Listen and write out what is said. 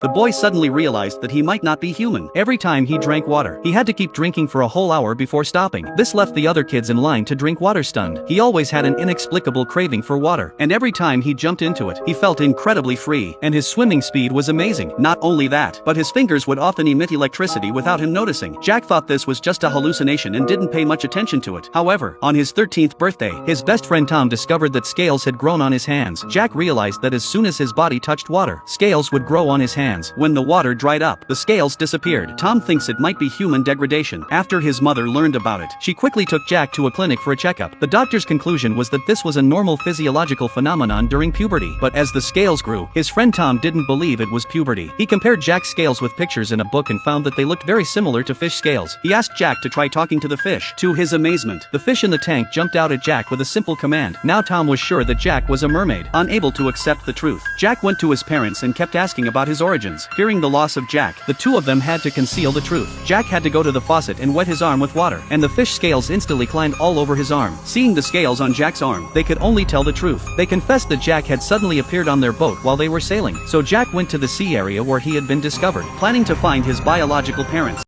The boy suddenly realized that he might not be human. Every time he drank water, he had to keep drinking for a whole hour before stopping. This left the other kids in line to drink water stunned. He always had an inexplicable craving for water, and every time he jumped into it, he felt incredibly free, and his swimming speed was amazing. Not only that, but his fingers would often emit electricity without him noticing. Jack thought this was just a hallucination and didn't pay much attention to it. However, on his 13th birthday, his best friend Tom discovered that scales had grown on his hands. Jack realized that as soon as his body touched water, scales would grow on his hands. When the water dried up, the scales disappeared. Tom thinks it might be human degradation. After his mother learned about it, she quickly took Jack to a clinic for a checkup. The doctor's conclusion was that this was a normal physiological phenomenon during puberty. But as the scales grew, his friend Tom didn't believe it was puberty. He compared Jack's scales with pictures in a book and found that they looked very similar to fish scales. He asked Jack to try talking to the fish. To his amazement, the fish in the tank jumped out at Jack with a simple command. Now Tom was sure that Jack was a mermaid, unable to accept the truth. Jack went to his parents and kept asking about his origins. Fearing the loss of Jack, the two of them had to conceal the truth. Jack had to go to the faucet and wet his arm with water, and the fish scales instantly climbed all over his arm. Seeing the scales on Jack's arm, they could only tell the truth. They confessed that Jack had suddenly appeared on their boat while they were sailing. So Jack went to the sea area where he had been discovered, planning to find his biological parents.